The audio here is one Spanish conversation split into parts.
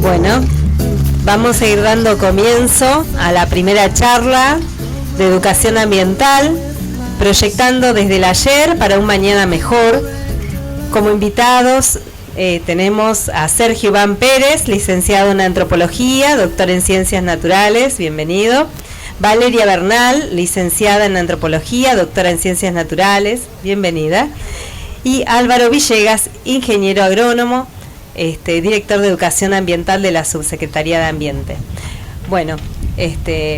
Bueno, vamos a ir dando comienzo a la primera charla de educación ambiental, proyectando desde el ayer para un mañana mejor. Como invitados tenemos a Sergio Iván Pérez, licenciado en Antropología, doctor en Ciencias Naturales, bienvenido. Valeria Bernal, licenciada en Antropología, doctora en Ciencias Naturales, bienvenida. Y Álvaro Villegas, ingeniero agrónomo, director de Educación Ambiental de la Subsecretaría de Ambiente. Bueno,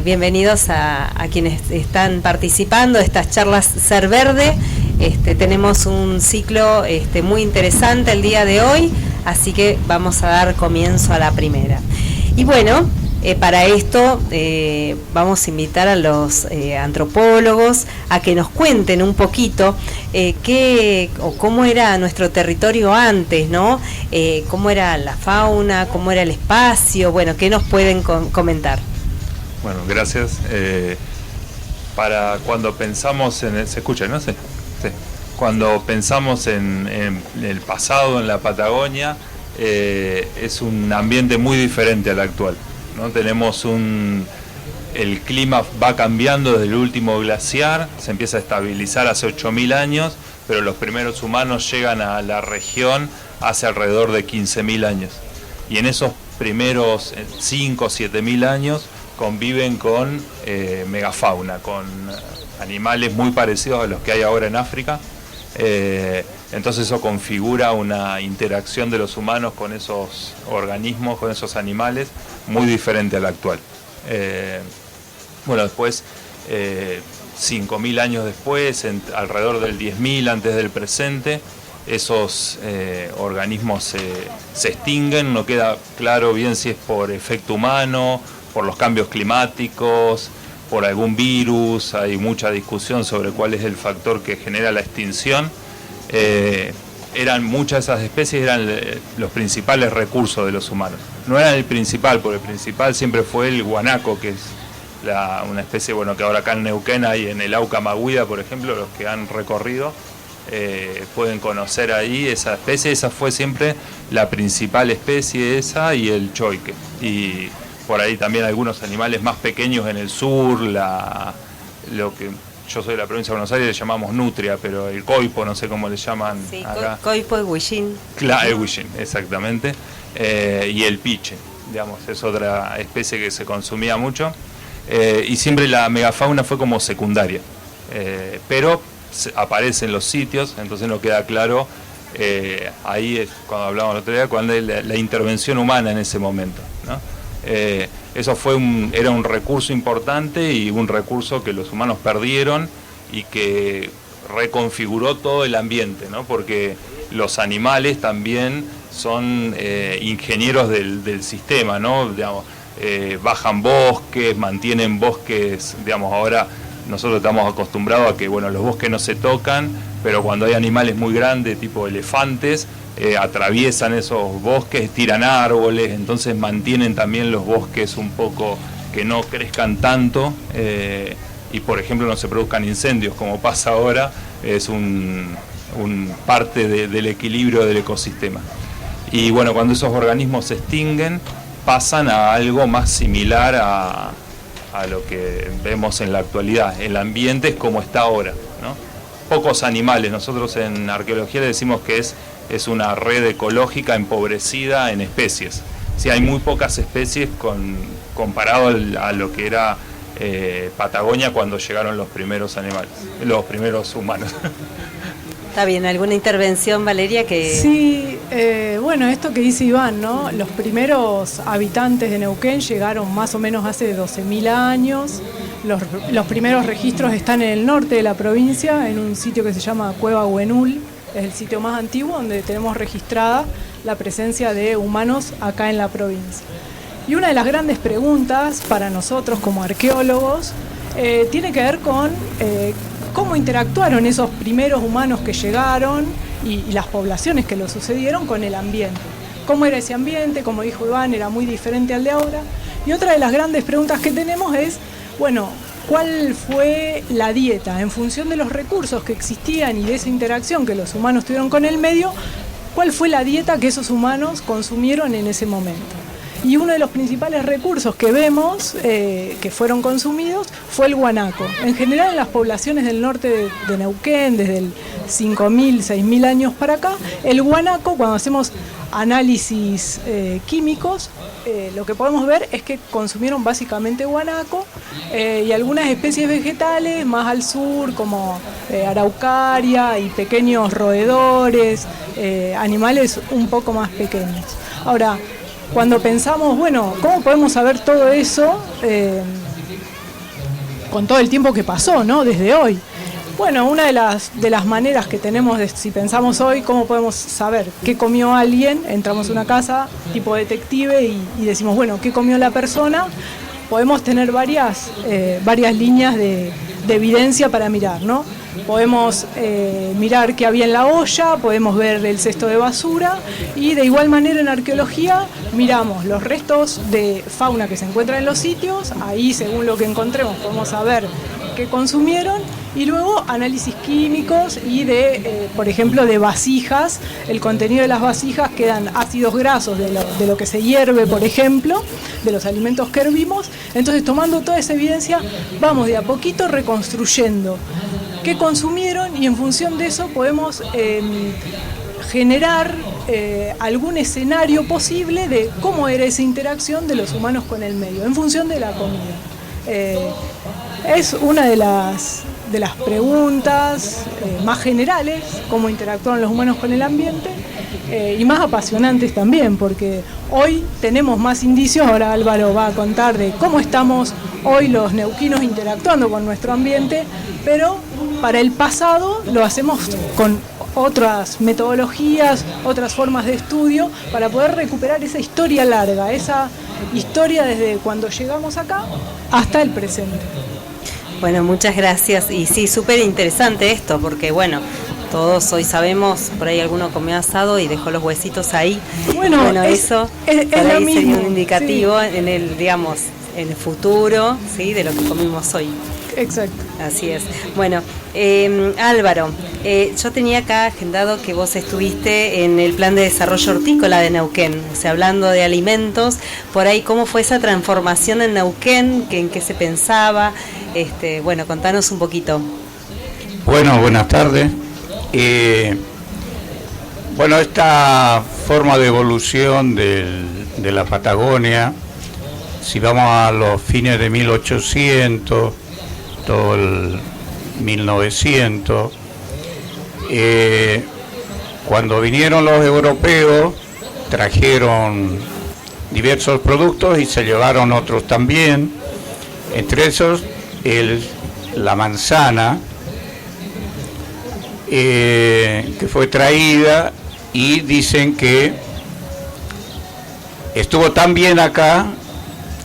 bienvenidos a quienes están participando de estas charlas Ser Verde. Tenemos un ciclo muy interesante el día de hoy, así que vamos a dar comienzo a la primera. Y bueno, para esto vamos a invitar a los antropólogos a que nos cuenten un poquito qué o cómo era nuestro territorio antes, ¿no? Cómo era la fauna, cómo era el espacio, bueno, ¿qué nos pueden comentar? Bueno, gracias. Para cuando pensamos en ¿se escucha, no? Sí. Cuando pensamos en el pasado, en la Patagonia, es un ambiente muy diferente al actual, ¿no? Tenemos el clima va cambiando desde el último glaciar, se empieza a estabilizar hace 8.000 años, pero los primeros humanos llegan a la región hace alrededor de 15.000 años. Y en esos primeros 5 o 7.000 años conviven con megafauna, con animales muy parecidos a los que hay ahora en África. Entonces eso configura una interacción de los humanos con esos organismos, con esos animales, muy diferente a la actual. Bueno, después, 5.000 años después, alrededor del 10.000 antes del presente, esos organismos se extinguen. No queda claro bien si es por efecto humano, por los cambios climáticos, por algún virus. Hay mucha discusión sobre cuál es el factor que genera la extinción. Muchas de esas especies eran los principales recursos de los humanos. No eran el principal, porque el principal siempre fue el guanaco, que es una especie, bueno, que ahora acá en Neuquén hay, en el Auca Maguida, por ejemplo, los que han recorrido pueden conocer ahí esa especie. Esa fue siempre la principal especie, esa y el choique. Y por ahí también algunos animales más pequeños en el sur, lo que yo soy de la provincia de Buenos Aires, le llamamos nutria, pero el coipo, no sé cómo le llaman acá. Coipo y huillín. Claro, el huillín, exactamente. Y el piche, digamos, es otra especie que se consumía mucho. Y siempre la megafauna fue como secundaria. Pero aparece en los sitios, entonces no queda claro. Ahí es cuando hablamos el otro día, cuando hay la intervención humana en ese momento, ¿no? Eso era un recurso importante y un recurso que los humanos perdieron y que reconfiguró todo el ambiente, ¿no? Porque los animales también son ingenieros del sistema, ¿no? Digamos, bajan bosques, mantienen bosques, digamos, ahora nosotros estamos acostumbrados a que, bueno, los bosques no se tocan, pero cuando hay animales muy grandes, tipo elefantes, atraviesan esos bosques, tiran árboles, entonces mantienen también los bosques un poco que no crezcan tanto y, por ejemplo, no se produzcan incendios como pasa ahora. Es un parte del equilibrio del ecosistema. Y bueno, cuando esos organismos se extinguen, pasan a algo más similar a lo que vemos en la actualidad. El ambiente es como está ahora, ¿no? Pocos animales. Nosotros en arqueología le decimos que es una red ecológica empobrecida en especies. Sí, hay muy pocas especies comparado a lo que era Patagonia cuando llegaron los primeros animales, los primeros humanos. Está bien, ¿alguna intervención, Valeria? Sí, bueno, esto que dice Iván, ¿no? Los primeros habitantes de Neuquén llegaron más o menos hace 12.000 años. Los primeros registros están en el norte de la provincia, en un sitio que se llama Cueva Huenul. Es el sitio más antiguo donde tenemos registrada la presencia de humanos acá en la provincia. Y una de las grandes preguntas para nosotros como arqueólogos tiene que ver con cómo interactuaron esos primeros humanos que llegaron y las poblaciones que lo sucedieron con el ambiente. ¿Cómo era ese ambiente? Como dijo Iván, era muy diferente al de ahora. Y otra de las grandes preguntas que tenemos es, bueno, ¿cuál fue la dieta? En función de los recursos que existían y de esa interacción que los humanos tuvieron con el medio, ¿cuál fue la dieta que esos humanos consumieron en ese momento? y uno de los principales recursos que vemos que fueron consumidos fue el guanaco. En general en las poblaciones del norte de Neuquén, desde el 5.000, 6.000 años para acá, el guanaco, cuando hacemos análisis químicos, lo que podemos ver es que consumieron básicamente guanaco y algunas especies vegetales más al sur, como araucaria y pequeños roedores, animales un poco más pequeños. Ahora, cuando pensamos, bueno, ¿cómo podemos saber todo eso con todo el tiempo que pasó, ¿no? Desde hoy. Bueno, una de las maneras que tenemos, si pensamos hoy, ¿cómo podemos saber qué comió alguien? Entramos a una casa tipo detective y decimos, bueno, ¿qué comió la persona? Podemos tener varias líneas de evidencia para mirar, ¿no? Podemos mirar qué había en la olla, podemos ver el cesto de basura y de igual manera en arqueología miramos los restos de fauna que se encuentran en los sitios, ahí según lo que encontremos podemos saber qué consumieron y luego análisis químicos y por ejemplo, de vasijas, el contenido de las vasijas quedan ácidos grasos de lo que se hierve, por ejemplo, de los alimentos que hervimos, entonces tomando toda esa evidencia vamos de a poquito reconstruyendo qué consumieron y en función de eso podemos generar algún escenario posible de cómo era esa interacción de los humanos con el medio, en función de la comida. Es una de las preguntas más generales, cómo interactúan los humanos con el ambiente, y más apasionantes también, porque hoy tenemos más indicios, ahora Álvaro va a contar de cómo estamos hoy los neuquinos interactuando con nuestro ambiente, pero para el pasado lo hacemos con otras metodologías, otras formas de estudio, para poder recuperar esa historia larga, esa historia desde cuando llegamos acá hasta el presente. Bueno, muchas gracias. Y sí, súper interesante esto, porque bueno, todos hoy sabemos, por ahí alguno comió asado y dejó los huesitos ahí. Bueno, eso por ahí sería un indicativo, sí, en el, digamos, en el futuro, ¿sí?, de lo que comimos hoy. Exacto. Así es. Bueno, Álvaro, yo tenía acá agendado que vos estuviste en el Plan de Desarrollo Hortícola de Neuquén, o sea, hablando de alimentos, por ahí, ¿cómo fue esa transformación en Neuquén? ¿En qué se pensaba? Bueno, contanos un poquito. Bueno, buenas tardes. Bueno, esta forma de evolución de la Patagonia, si vamos a los fines de 1800, todo el 1900, cuando vinieron los europeos, trajeron diversos productos y se llevaron otros también, entre esos la manzana, que fue traída, y dicen que estuvo tan bien acá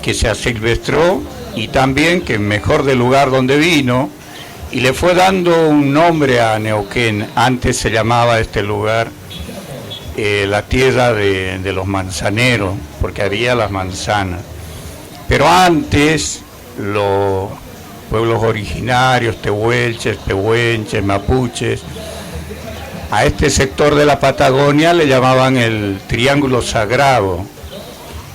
que se asilvestró, y también que mejor del lugar donde vino, y le fue dando un nombre a Neuquén. Antes se llamaba este lugar la tierra de los manzaneros, porque había las manzanas. Pero antes los pueblos originarios, tehuelches, pehuenches, mapuches, a este sector de la Patagonia le llamaban el Triángulo Sagrado.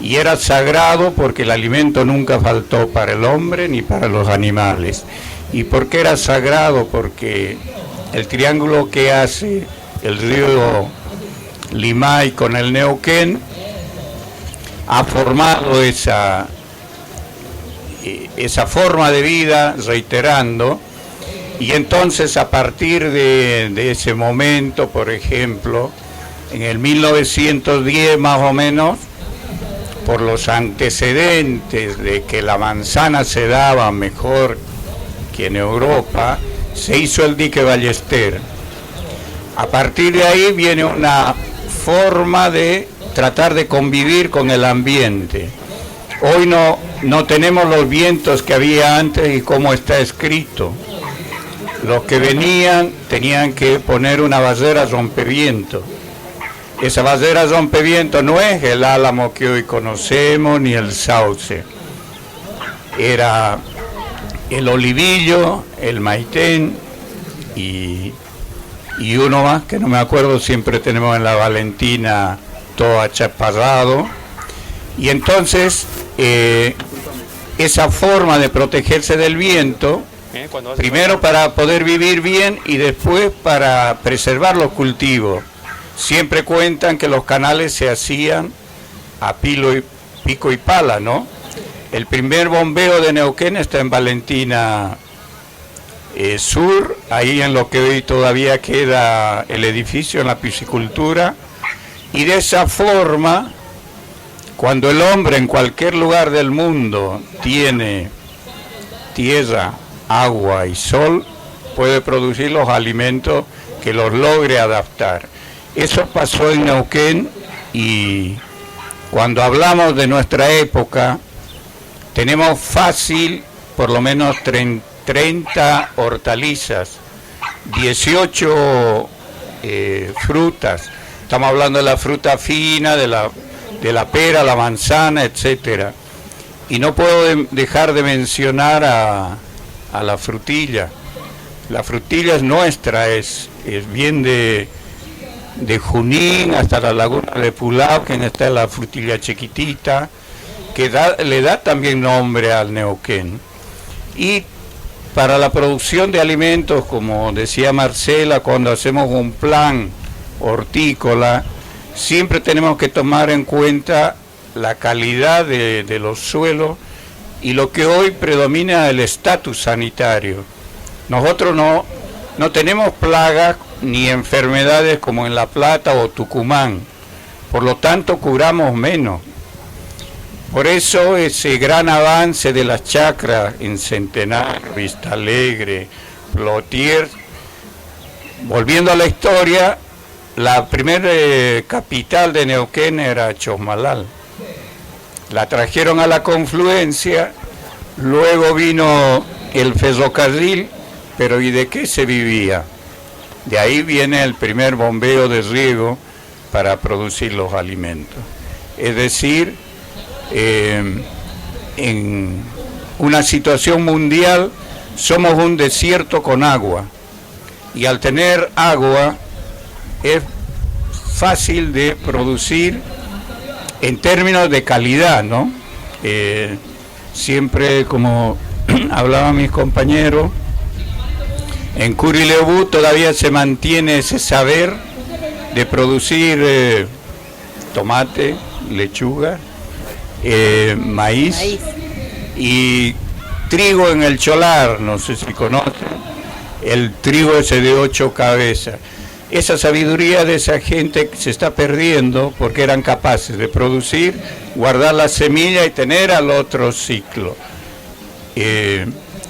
Y era sagrado porque el alimento nunca faltó para el hombre ni para los animales. ¿Y por qué era sagrado? Porque el triángulo que hace el río Limay con el Neuquén ha formado esa forma de vida, reiterando, y entonces a partir de ese momento, por ejemplo, en el 1910 más o menos, por los antecedentes de que la manzana se daba mejor que en Europa, se hizo el dique Ballester. A partir de ahí viene una forma de tratar de convivir con el ambiente. Hoy no tenemos los vientos que había antes y como está escrito. Los que venían tenían que poner una barrera rompeviento. Esa barrera rompeviento no es el álamo que hoy conocemos ni el sauce. Era el olivillo, el maitén y uno más que no me acuerdo, siempre tenemos en la Valentina todo achaparrado. Y entonces esa forma de protegerse del viento, primero para poder vivir bien y después para preservar los cultivos. Siempre cuentan que los canales se hacían a pico y pala, ¿no? El primer bombeo de Neuquén está en Valentina Sur, ahí en lo que hoy todavía queda el edificio en la piscicultura, y de esa forma, cuando el hombre en cualquier lugar del mundo tiene tierra, agua y sol, puede producir los alimentos que los logre adaptar. Eso pasó en Neuquén, y cuando hablamos de nuestra época, tenemos fácil por lo menos 30 hortalizas, 18 frutas. Estamos hablando de la fruta fina, de la pera, la manzana, etcétera. Y no puedo dejar de mencionar a la frutilla. La frutilla es nuestra, es bien de Junín hasta la laguna de Pulao, que está la frutilla chiquitita, que le da también nombre al Neuquén. Y para la producción de alimentos, como decía Marcela, cuando hacemos un plan hortícola, siempre tenemos que tomar en cuenta la calidad de los suelos y lo que hoy predomina, el estatus sanitario. Nosotros no tenemos plagas ni enfermedades como en La Plata o Tucumán, por lo tanto curamos menos. Por eso ese gran avance de las chacras en Centenario, Vista Alegre, Plotier. Volviendo a la historia, la primera capital de Neuquén era Chosmalal. La trajeron a la confluencia, luego vino el ferrocarril, pero ¿y de qué se vivía? De ahí viene el primer bombeo de riego para producir los alimentos. Es decir, en una situación mundial somos un desierto con agua, y al tener agua es fácil de producir en términos de calidad, ¿no? Siempre, como hablaban mis compañeros, en Curilebú todavía se mantiene ese saber de producir tomate, lechuga, maíz y trigo en el Cholar, no sé si conocen, el trigo ese de 8 cabezas. Esa sabiduría de esa gente se está perdiendo porque eran capaces de producir, guardar la semilla y tener al otro ciclo.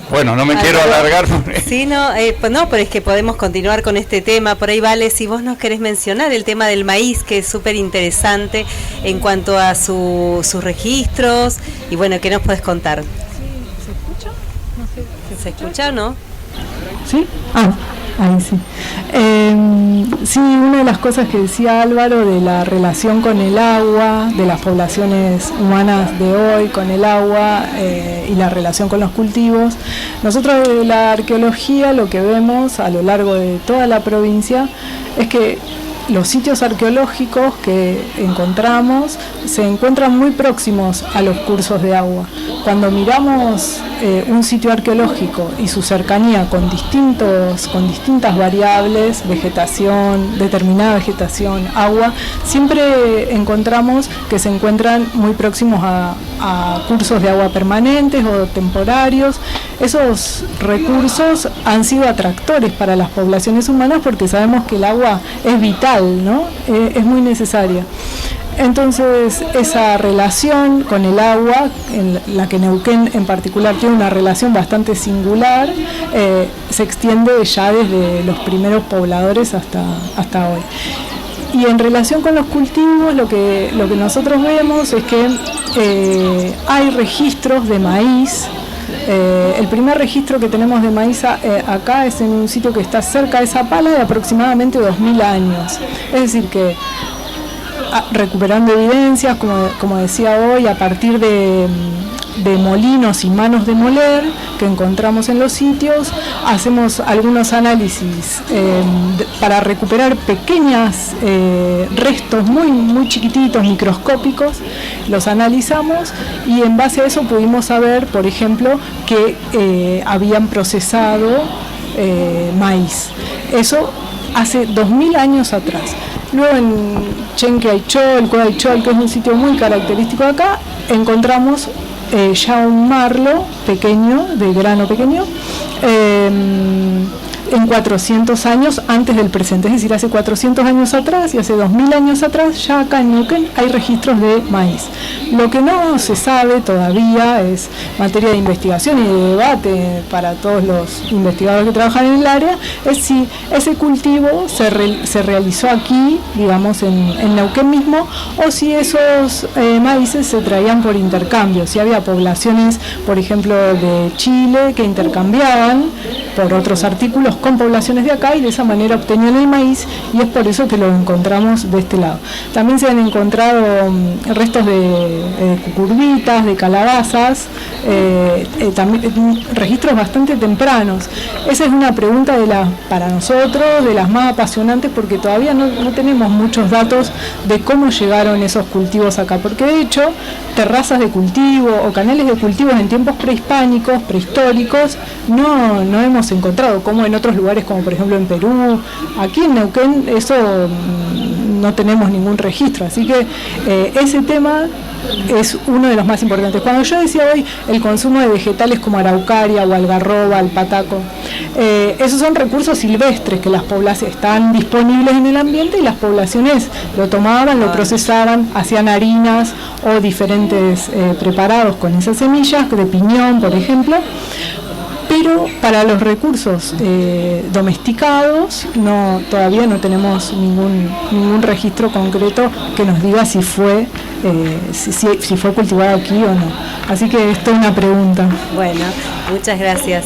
Bueno, no me quiero alargar. Sí, no, pero es que podemos continuar con este tema. Por ahí, Vale, si vos nos querés mencionar el tema del maíz, que es súper interesante en cuanto a sus registros, y bueno, ¿qué nos podés contar? Sí, ¿se escucha? No sé. ¿Se escucha o no? ¿Sí? Ahí sí. Sí, una de las cosas que decía Álvaro de la relación con el agua, de las poblaciones humanas de hoy con el agua y la relación con los cultivos. Nosotros de la arqueología lo que vemos a lo largo de toda la provincia es que los sitios arqueológicos que encontramos se encuentran muy próximos a los cursos de agua. Cuando miramos un sitio arqueológico y su cercanía con distintas variables, vegetación, determinada vegetación, agua, siempre encontramos que se encuentran muy próximos a cursos de agua permanentes o temporarios. Esos recursos han sido atractores para las poblaciones humanas porque sabemos que el agua es vital, ¿no? Es muy necesaria. Entonces, esa relación con el agua, en la que Neuquén en particular tiene una relación bastante singular, se extiende ya desde los primeros pobladores hasta hoy. Y en relación con los cultivos, lo que nosotros vemos es que hay registros de maíz. El primer registro que tenemos de maíz acá es en un sitio que está cerca de Zapala, de aproximadamente 2000 años. Es decir que, recuperando evidencias, como decía hoy, a partir de molinos y manos de moler que encontramos en los sitios, hacemos algunos análisis para recuperar pequeños restos muy chiquititos, microscópicos, los analizamos y en base a eso pudimos saber, por ejemplo, que habían procesado maíz. Eso hace 2000 años atrás. Luego en Chenqueaichol, Coaichol, que es un sitio muy característico de acá, encontramos ya un marlo pequeño, de grano pequeño, en 400 años antes del presente, es decir, hace 400 años atrás y hace 2000 años atrás, ya acá en Neuquén hay registros de maíz. Lo que no se sabe todavía es materia de investigación y de debate para todos los investigadores que trabajan en el área, es si ese cultivo se realizó aquí, digamos, en Neuquén mismo, o si esos maíces se traían por intercambio, si había poblaciones, por ejemplo, de Chile que intercambiaban por otros artículos con poblaciones de acá y de esa manera obtenían el maíz, y es por eso que lo encontramos de este lado. También se han encontrado restos de cucurbitas, de calabazas, también registros bastante tempranos. Esa es una pregunta para nosotros de las más apasionantes, porque todavía no tenemos muchos datos de cómo llegaron esos cultivos acá, porque de hecho terrazas de cultivo o canales de cultivos en tiempos prehispánicos, prehistóricos, no hemos encontrado, como en otros lugares como por ejemplo en Perú. Aquí en Neuquén eso no tenemos ningún registro, así que ese tema es uno de los más importantes. Cuando yo decía hoy el consumo de vegetales como araucaria o algarroba, alpataco, esos son recursos silvestres que las poblaciones están disponibles en el ambiente y las poblaciones lo tomaban, lo procesaban, hacían harinas o diferentes preparados con esas semillas, de piñón por ejemplo. Pero para los recursos domesticados todavía no tenemos ningún registro concreto que nos diga si fue cultivado aquí o no. Así que esto es una pregunta. Bueno, muchas gracias.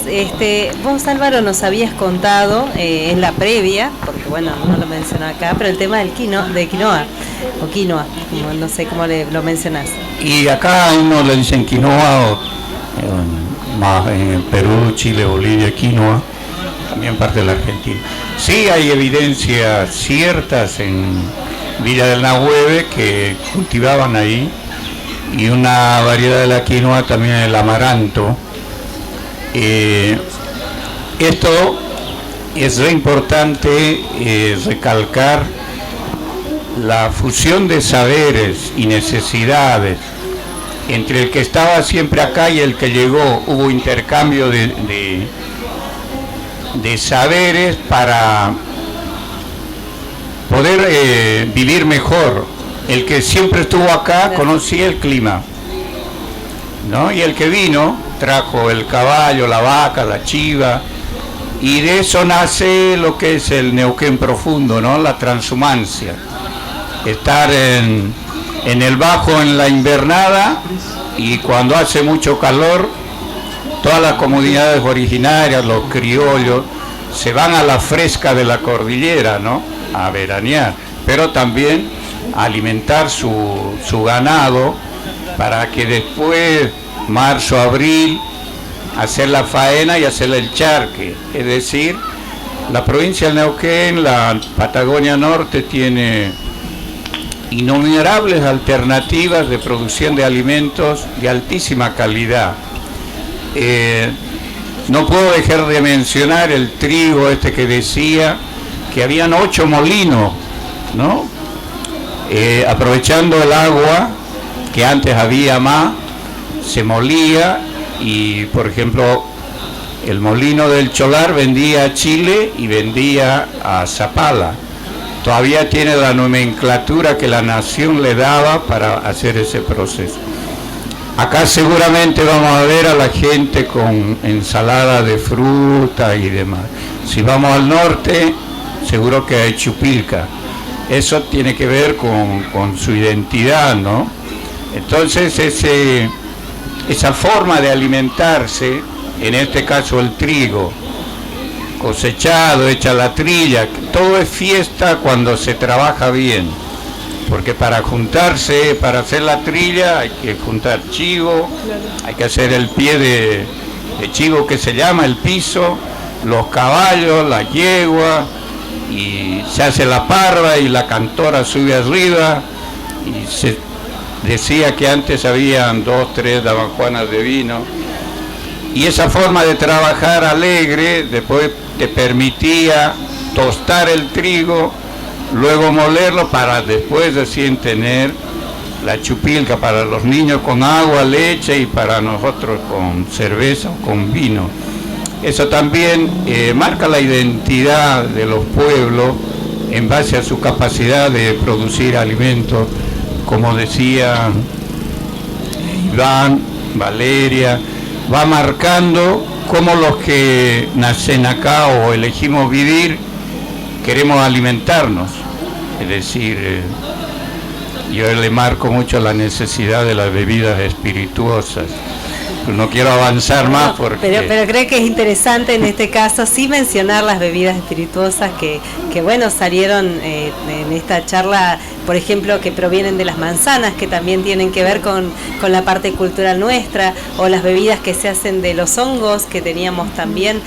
Vos, Álvaro, nos habías contado en la previa, porque bueno, no lo mencioné acá, pero el tema del quinoa, como no sé cómo lo mencionás. Y acá uno le dicen quinoa más en Perú, Chile, Bolivia, quinoa, también parte de la Argentina. Sí hay evidencias ciertas en Villa del Nahueve que cultivaban ahí, y una variedad de la quinoa también el amaranto. Esto es re importante recalcar la fusión de saberes y necesidades entre el que estaba siempre acá y el que llegó. Hubo intercambio de saberes para poder vivir mejor. El que siempre estuvo acá conocía el clima, ¿no? Y el que vino trajo el caballo, la vaca, la chiva, y de eso nace lo que es el Neuquén profundo, ¿no? La transhumancia. Estar en el bajo en la invernada, y cuando hace mucho calor todas las comunidades originarias, los criollos, se van a la fresca de la cordillera, ¿no? A veranear, pero también a alimentar su ganado, para que después, marzo, abril, hacer la faena y hacer el charque. Es decir, la provincia del Neuquén, la Patagonia Norte, tiene innumerables alternativas de producción de alimentos de altísima calidad. No puedo dejar de mencionar el trigo que decía que habían 8 molinos, ¿no? Aprovechando el agua, que antes había más, se molía, y por ejemplo el molino del Cholar vendía a Chile y vendía a Zapala. Todavía tiene la nomenclatura que la nación le daba para hacer ese proceso. Acá seguramente vamos a ver a la gente con ensalada de fruta y demás. Si vamos al norte, seguro que hay chupilca. Eso tiene que ver con su identidad, ¿no? Entonces esa forma de alimentarse, en este caso el trigo, cosechado, hecha la trilla, todo es fiesta cuando se trabaja bien, porque para juntarse, para hacer la trilla hay que juntar chivo, hay que hacer el pie de chivo que se llama el piso, los caballos, la yegua, y se hace la parva y la cantora sube arriba y decía que antes habían 2, 3 damajuanas de vino, y esa forma de trabajar alegre después te permitía tostar el trigo, luego molerlo para después recién tener la chupilca para los niños con agua, leche, y para nosotros con cerveza o con vino. Eso también marca la identidad de los pueblos en base a su capacidad de producir alimentos, como decía Iván, Valeria, va marcando cómo los que nacen acá o elegimos vivir queremos alimentarnos. Es decir, yo le marco mucho la necesidad de las bebidas espirituosas. No quiero avanzar más porque... Pero creo que es interesante en este caso sí mencionar las bebidas espirituosas que bueno, salieron en esta charla, por ejemplo, que provienen de las manzanas, que también tienen que ver con la parte cultural nuestra, o las bebidas que se hacen de los hongos que teníamos también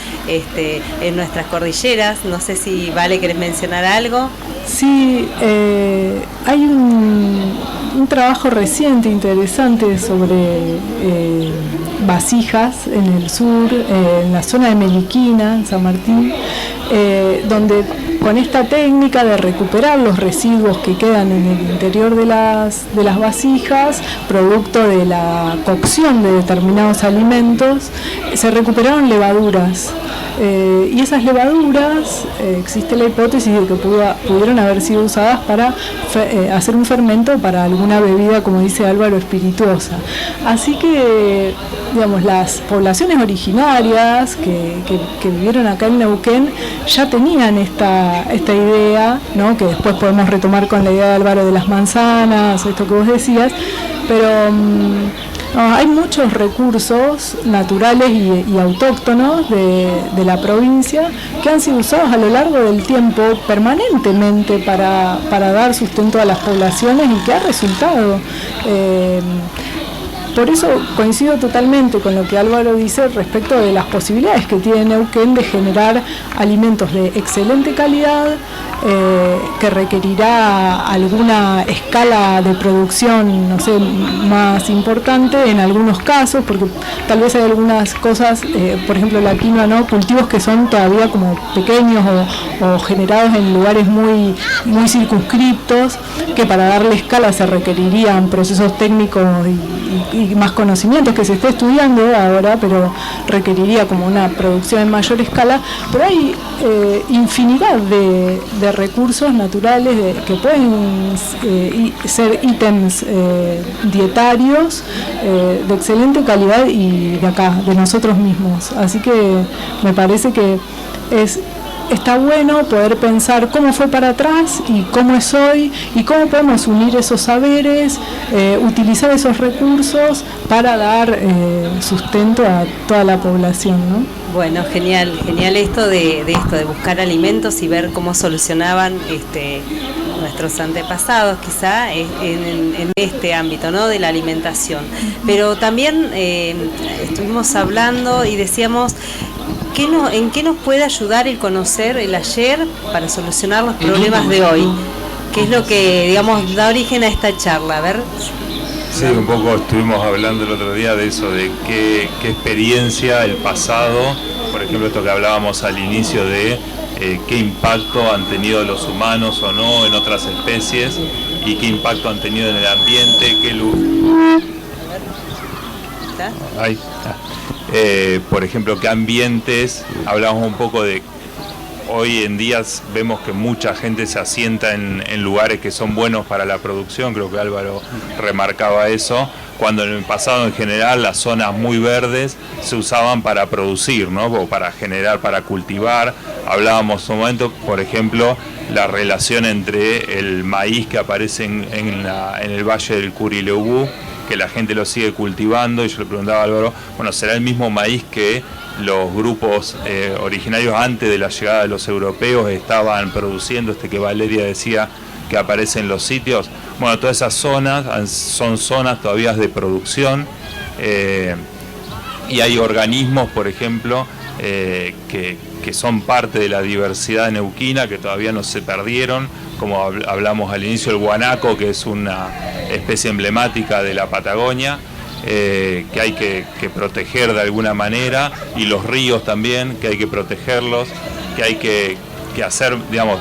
en nuestras cordilleras. No sé si Vale, ¿querés mencionar algo? Sí, hay un trabajo reciente interesante sobre vasijas en el sur, en la zona de Meliquina, en San Martín, donde con esta técnica de recuperar los residuos que quedan en el interior de las vasijas, producto de la cocción de determinados alimentos, se recuperaron levaduras. Y esas levaduras, existe la hipótesis de que pudieron haber sido usadas para hacer un fermento para alguna bebida, como dice Álvaro, espirituosa. Así que, digamos, las poblaciones originarias que vivieron acá en Neuquén ya tenían esta idea, ¿no? Que después podemos retomar con la idea de Álvaro de las manzanas, esto que vos decías, pero... hay muchos recursos naturales y autóctonos de la provincia que han sido usados a lo largo del tiempo permanentemente para dar sustento a las poblaciones y que ha resultado. Por eso coincido totalmente con lo que Álvaro dice respecto de las posibilidades que tiene Neuquén de generar alimentos de excelente calidad, que requerirá alguna escala de producción, no sé, más importante en algunos casos, porque tal vez hay algunas cosas, por ejemplo la quinoa, ¿no? Cultivos que son todavía como pequeños o generados en lugares muy circunscriptos, que para darle escala se requerirían procesos técnicos y más conocimientos que se está estudiando ahora, pero requeriría como una producción en mayor escala. Pero hay infinidad de recursos naturales que pueden ser ítems dietarios de excelente calidad y de acá, de nosotros mismos. Así que me parece que está bueno poder pensar cómo fue para atrás y cómo es hoy y cómo podemos unir esos saberes, utilizar esos recursos para dar sustento a toda la población, ¿no? Bueno, genial esto de buscar alimentos y ver cómo solucionaban nuestros antepasados, quizá en este ámbito, ¿no? De la alimentación. Pero también estuvimos hablando y decíamos, ¿en qué nos puede ayudar el conocer el ayer para solucionar los problemas de hoy? ¿Qué es lo que, digamos, da origen a esta charla? A ver. Sí, un poco estuvimos hablando el otro día de eso, de qué experiencia el pasado, por ejemplo, esto que hablábamos al inicio de qué impacto han tenido los humanos o no en otras especies y qué impacto han tenido en el ambiente, qué luz. Ahí está. Por ejemplo, qué ambientes, hablamos un poco de, hoy en día vemos que mucha gente se asienta en lugares que son buenos para la producción, creo que Álvaro remarcaba eso, cuando en el pasado en general las zonas muy verdes se usaban para producir, ¿no? O para generar, para cultivar. Hablábamos un momento, por ejemplo, la relación entre el maíz que aparece en el valle del Curileubú, que la gente lo sigue cultivando, y yo le preguntaba a Álvaro, bueno, ¿será el mismo maíz que los grupos originarios antes de la llegada de los europeos estaban produciendo, que Valeria decía que aparece en los sitios? Bueno, todas esas zonas son zonas todavía de producción, y hay organismos, por ejemplo, que son parte de la diversidad neuquina, que todavía no se perdieron, como hablamos al inicio, el guanaco, que es una especie emblemática de la Patagonia, que hay que proteger de alguna manera, y los ríos también, que hay que protegerlos, que hay que hacer, digamos,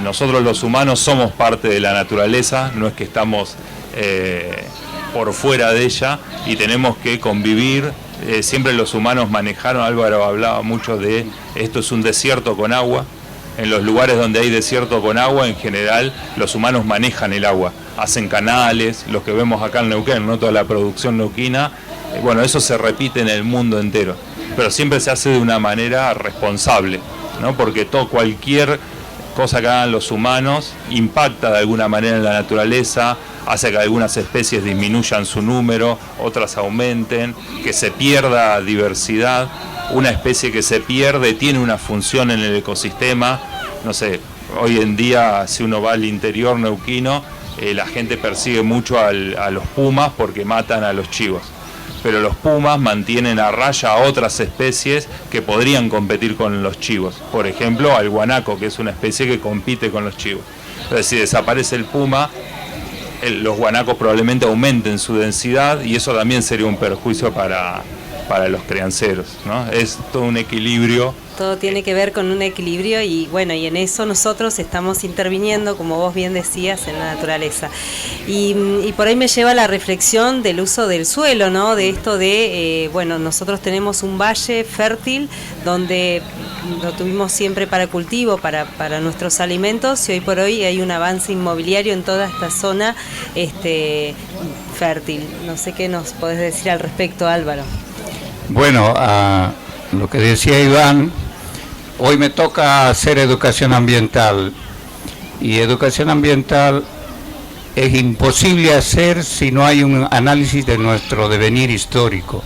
nosotros los humanos somos parte de la naturaleza, no es que estamos por fuera de ella, y tenemos que convivir. Siempre los humanos manejaron, Álvaro hablaba mucho de esto es un desierto con agua. En los lugares donde hay desierto con agua, en general, los humanos manejan el agua, hacen canales, los que vemos acá en Neuquén, ¿no? Toda la producción neuquina, bueno, eso se repite en el mundo entero, pero siempre se hace de una manera responsable, ¿no? Porque cualquier cosa que hagan los humanos impacta de alguna manera en la naturaleza, hace que algunas especies disminuyan su número, otras aumenten, que se pierda diversidad. Una especie que se pierde tiene una función en el ecosistema. No sé, hoy en día si uno va al interior neuquino, la gente persigue mucho a los pumas porque matan a los chivos. Pero los pumas mantienen a raya a otras especies que podrían competir con los chivos. Por ejemplo, al guanaco, que es una especie que compite con los chivos. Entonces, si desaparece el puma, los guanacos probablemente aumenten su densidad y eso también sería un perjuicio para los crianceros, ¿no? Es todo un equilibrio. Todo tiene que ver con un equilibrio y bueno, y en eso nosotros estamos interviniendo, como vos bien decías, en la naturaleza. Y por ahí me lleva a la reflexión del uso del suelo, ¿no? De esto de, bueno, nosotros tenemos un valle fértil donde lo tuvimos siempre para cultivo, para nuestros alimentos, y hoy por hoy hay un avance inmobiliario en toda esta zona fértil. No sé qué nos podés decir al respecto, Álvaro. Bueno, a lo que decía Iván, hoy me toca hacer educación ambiental, y educación ambiental es imposible hacer si no hay un análisis de nuestro devenir histórico,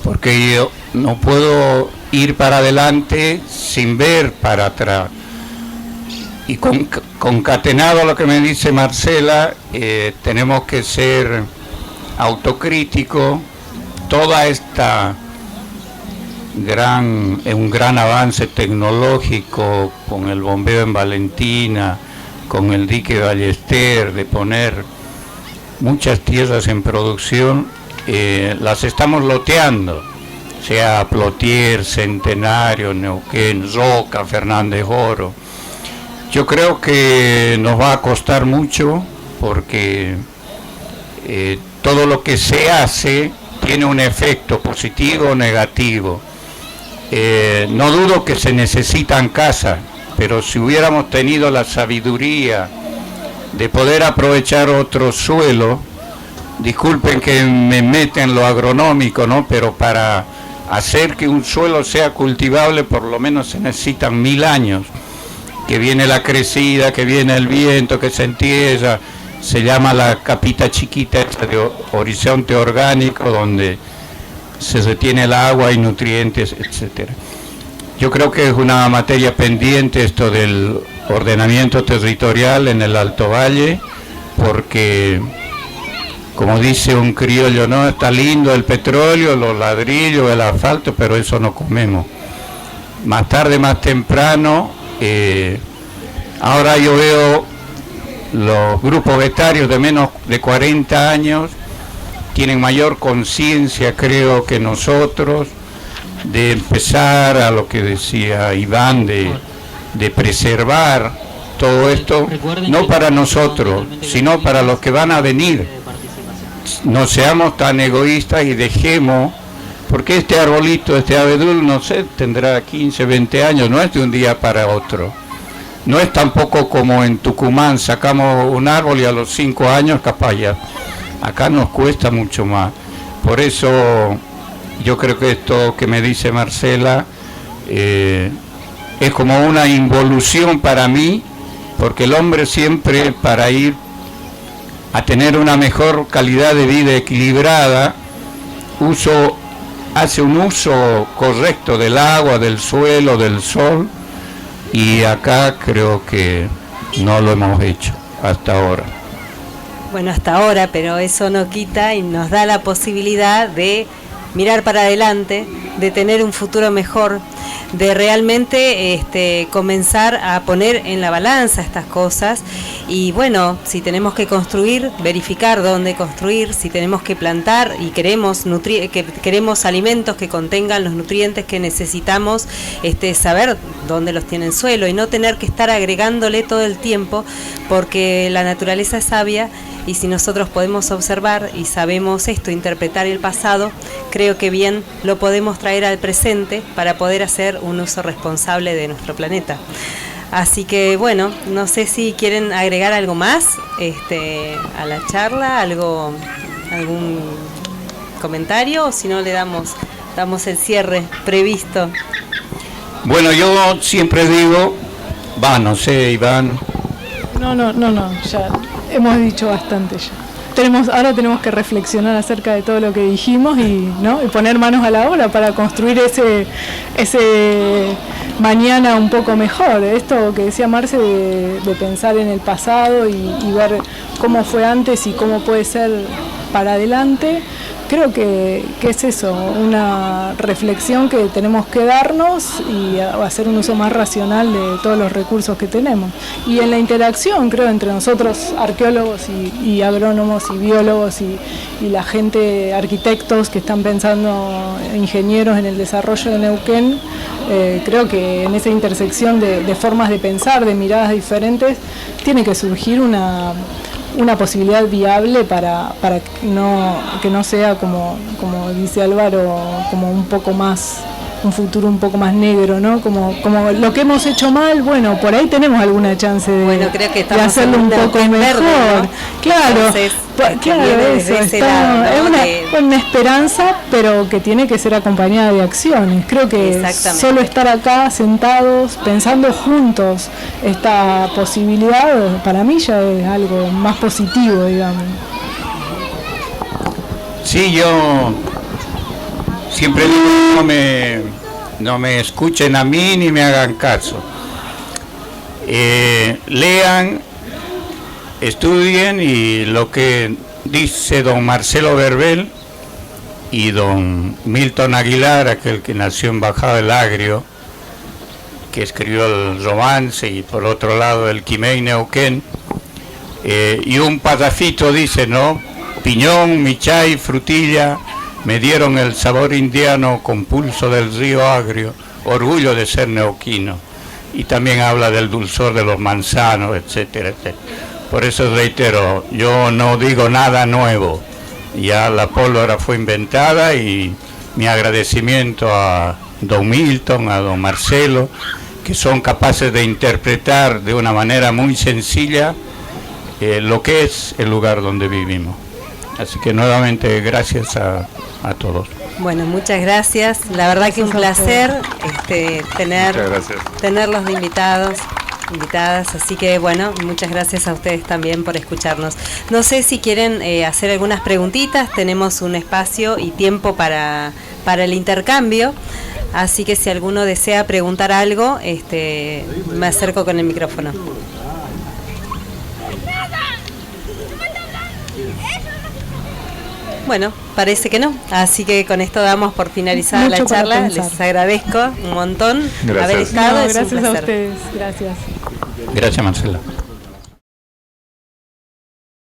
porque yo no puedo ir para adelante sin ver para atrás. Y concatenado a lo que me dice Marcela, tenemos que ser autocríticos. Toda esta un gran avance tecnológico con el bombeo en Valentina, con el dique Ballester, de poner muchas tierras en producción, las estamos loteando, sea Plotier, Centenario, Neuquén, Roca, Fernández Oro. Yo creo que nos va a costar mucho porque todo lo que se hace tiene un efecto positivo o negativo. No dudo que se necesitan casas, pero si hubiéramos tenido la sabiduría de poder aprovechar otro suelo, disculpen que me meta en lo agronómico, ¿no? Pero para hacer que un suelo sea cultivable por lo menos se necesitan 1000 años, que viene la crecida, que viene el viento, que se entierra. Se llama la capita chiquita de horizonte orgánico, donde se retiene el agua y nutrientes, etcétera. Yo creo que es una materia pendiente esto del ordenamiento territorial en el Alto Valle, porque, como dice un criollo, no, está lindo el petróleo, los ladrillos, el asfalto, pero eso no comemos. Más tarde, más temprano, ahora yo veo los grupos etarios de menos de 40 años tienen mayor conciencia, creo, que nosotros, de empezar a lo que decía Iván, de preservar todo esto, no para nosotros, sino para los que van a venir. No seamos tan egoístas y dejemos, porque este arbolito, este abedul, no sé, tendrá 15, 20 años, no es de un día para otro. No es tampoco como en Tucumán, sacamos un árbol y a los 5 años capaz ya. Acá nos cuesta mucho más. Por eso yo creo que esto que me dice Marcela es como una involución para mí, porque el hombre siempre, para ir a tener una mejor calidad de vida equilibrada, hace un uso correcto del agua, del suelo, del sol. Y acá creo que no lo hemos hecho hasta ahora. Bueno, hasta ahora, pero eso no quita y nos da la posibilidad de mirar para adelante, de tener un futuro mejor, de realmente comenzar a poner en la balanza estas cosas. Y bueno, si tenemos que construir, verificar dónde construir, si tenemos que plantar y queremos alimentos que contengan los nutrientes que necesitamos, saber dónde los tiene el suelo y no tener que estar agregándole todo el tiempo, porque la naturaleza es sabia. Y si nosotros podemos observar y sabemos interpretar el pasado, creo que bien lo podemos traer al presente para poder hacer un uso responsable de nuestro planeta. Así que bueno, no sé si quieren agregar algo más a la charla, algún comentario, o si no le damos el cierre previsto. Bueno, yo siempre digo, no sé, Iván. No, ya hemos dicho bastante ya. Ahora tenemos que reflexionar acerca de todo lo que dijimos y poner manos a la obra para construir ese mañana un poco mejor. Esto que decía Marce de pensar en el pasado y ver cómo fue antes y cómo puede ser para adelante. Creo que es eso, una reflexión que tenemos que darnos y hacer un uso más racional de todos los recursos que tenemos. Y en la interacción, creo, entre nosotros, arqueólogos y agrónomos y biólogos y la gente, arquitectos que están pensando, ingenieros en el desarrollo de Neuquén, creo que en esa intersección de formas de pensar, de miradas diferentes, tiene que surgir una posibilidad viable para que no sea como dice Álvaro, como un poco más, un futuro un poco más negro, ¿no? Como lo que hemos hecho mal, bueno, por ahí tenemos alguna chance creo que de hacerlo un poco mejor. Verde, ¿no? Claro, Entonces, eso es una esperanza, pero que tiene que ser acompañada de acciones. Creo que solo estar acá sentados, pensando juntos esta posibilidad, para mí ya es algo más positivo, digamos. Sí, yo siempre digo, no me escuchen a mí ni me hagan caso. Lean, estudien, y lo que dice don Marcelo Verbel y don Milton Aguilar, aquel que nació en Bajada del Agrio, que escribió el romance, y por otro lado el Quimei Neuquén, y un padafito dice, ¿no? Piñón, michay, frutilla, me dieron el sabor indiano con pulso del río Agrio, orgullo de ser neuquino. Y también habla del dulzor de los manzanos, etcétera, etcétera. Por eso reitero, yo no digo nada nuevo. Ya la pólvora fue inventada, y mi agradecimiento a don Milton, a don Marcelo, que son capaces de interpretar de una manera muy sencilla lo que es el lugar donde vivimos. Así que nuevamente gracias a todos. Bueno, muchas gracias. La verdad que un placer tenerlos de invitadas. Así que bueno, muchas gracias a ustedes también por escucharnos. No sé si quieren hacer algunas preguntitas. Tenemos un espacio y tiempo para el intercambio. Así que si alguno desea preguntar algo, me acerco con el micrófono. Bueno, parece que no. Así que con esto damos por finalizada la charla. Les agradezco un montón haber estado. Gracias a ustedes. Gracias. Gracias, Marcela.